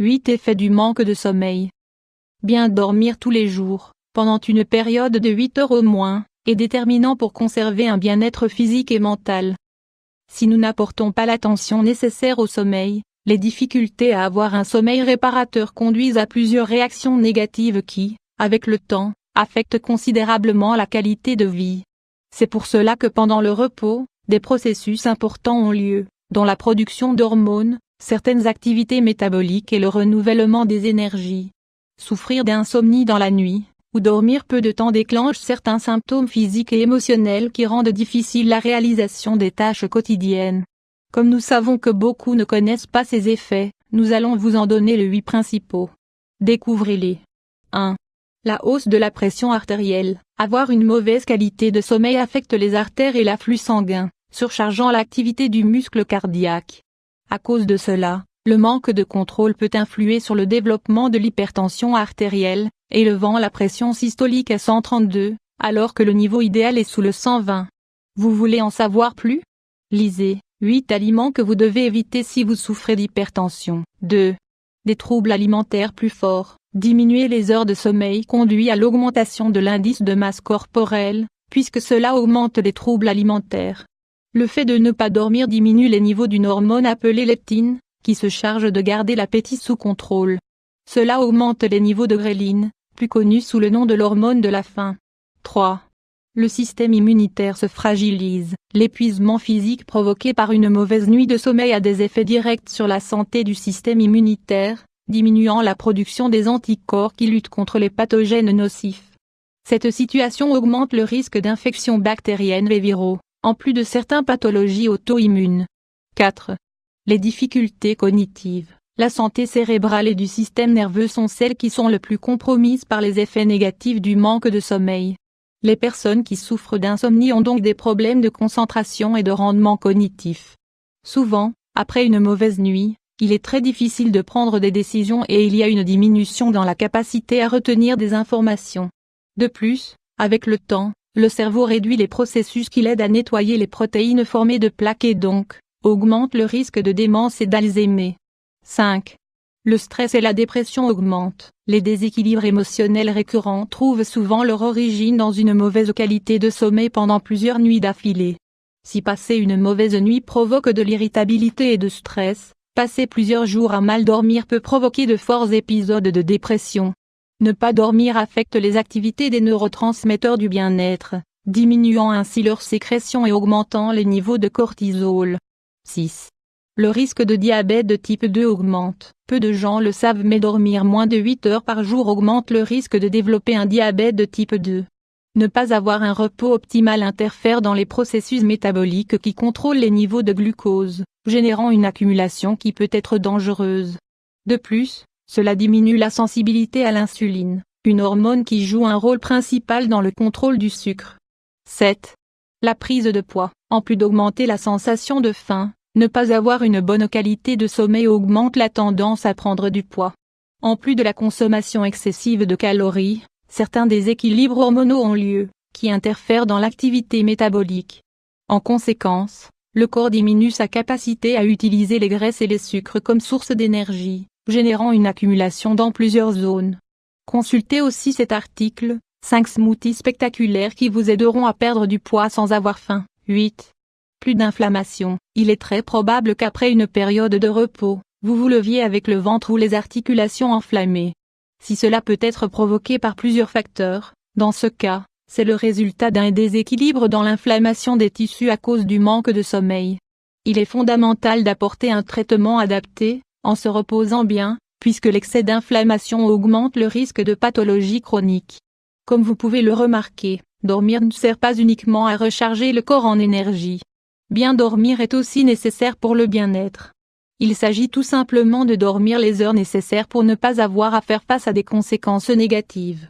8 Effets du manque de sommeil. Bien dormir tous les jours, pendant une période de 8 heures au moins, est déterminant pour conserver un bien-être physique et mental. Si nous n'apportons pas l'attention nécessaire au sommeil, les difficultés à avoir un sommeil réparateur conduisent à plusieurs réactions négatives qui, avec le temps, affectent considérablement la qualité de vie. C'est pour cela que pendant le repos, des processus importants ont lieu, dont la production d'hormones, certaines activités métaboliques et le renouvellement des énergies. Souffrir d'insomnie dans la nuit, ou dormir peu de temps déclenche certains symptômes physiques et émotionnels qui rendent difficile la réalisation des tâches quotidiennes. Comme nous savons que beaucoup ne connaissent pas ces effets, nous allons vous en donner les 8 principaux. Découvrez-les. 1. La hausse de la pression artérielle. Avoir une mauvaise qualité de sommeil affecte les artères et l'afflux sanguin, surchargeant l'activité du muscle cardiaque. À cause de cela, le manque de contrôle peut influer sur le développement de l'hypertension artérielle, élevant la pression systolique à 132, alors que le niveau idéal est sous le 120. Vous voulez en savoir plus? Lisez 8 aliments que vous devez éviter si vous souffrez d'hypertension. 2. Des troubles alimentaires plus forts. Diminuer les heures de sommeil conduit à l'augmentation de l'indice de masse corporelle, puisque cela augmente les troubles alimentaires. Le fait de ne pas dormir diminue les niveaux d'une hormone appelée leptine, qui se charge de garder l'appétit sous contrôle. Cela augmente les niveaux de gréline, plus connue sous le nom de l'hormone de la faim. 3. Le système immunitaire se fragilise. L'épuisement physique provoqué par une mauvaise nuit de sommeil a des effets directs sur la santé du système immunitaire, diminuant la production des anticorps qui luttent contre les pathogènes nocifs. Cette situation augmente le risque d'infections bactériennes et viraux, en plus de certaines pathologies auto-immunes. 4. Les difficultés cognitives. La santé cérébrale et du système nerveux sont celles qui sont le plus compromises par les effets négatifs du manque de sommeil. Les personnes qui souffrent d'insomnie ont donc des problèmes de concentration et de rendement cognitif. Souvent, après une mauvaise nuit, il est très difficile de prendre des décisions et il y a une diminution dans la capacité à retenir des informations. De plus, avec le temps, le cerveau réduit les processus qui l'aident à nettoyer les protéines formées de plaques et donc, augmente le risque de démence et d'Alzheimer. 5. Le stress et la dépression augmentent. Les déséquilibres émotionnels récurrents trouvent souvent leur origine dans une mauvaise qualité de sommeil pendant plusieurs nuits d'affilée. Si passer une mauvaise nuit provoque de l'irritabilité et de stress, passer plusieurs jours à mal dormir peut provoquer de forts épisodes de dépression. Ne pas dormir affecte les activités des neurotransmetteurs du bien-être, diminuant ainsi leur sécrétion et augmentant les niveaux de cortisol. 6. Le risque de diabète de type 2 augmente. Peu de gens le savent mais dormir moins de 8 heures par jour augmente le risque de développer un diabète de type 2. Ne pas avoir un repos optimal interfère dans les processus métaboliques qui contrôlent les niveaux de glucose, générant une accumulation qui peut être dangereuse. De plus, cela diminue la sensibilité à l'insuline, une hormone qui joue un rôle principal dans le contrôle du sucre. 7. La prise de poids. En plus d'augmenter la sensation de faim, ne pas avoir une bonne qualité de sommeil augmente la tendance à prendre du poids. En plus de la consommation excessive de calories, certains déséquilibres hormonaux ont lieu, qui interfèrent dans l'activité métabolique. En conséquence, le corps diminue sa capacité à utiliser les graisses et les sucres comme source d'énergie, générant une accumulation dans plusieurs zones. Consultez aussi cet article, 5 smoothies spectaculaires qui vous aideront à perdre du poids sans avoir faim. 8. Plus d'inflammation. Il est très probable qu'après une période de repos, vous vous leviez avec le ventre ou les articulations enflammées. Si cela peut être provoqué par plusieurs facteurs, dans ce cas, c'est le résultat d'un déséquilibre dans l'inflammation des tissus à cause du manque de sommeil. Il est fondamental d'apporter un traitement adapté, en se reposant bien, puisque l'excès d'inflammation augmente le risque de pathologie chronique. Comme vous pouvez le remarquer, dormir ne sert pas uniquement à recharger le corps en énergie. Bien dormir est aussi nécessaire pour le bien-être. Il s'agit tout simplement de dormir les heures nécessaires pour ne pas avoir à faire face à des conséquences négatives.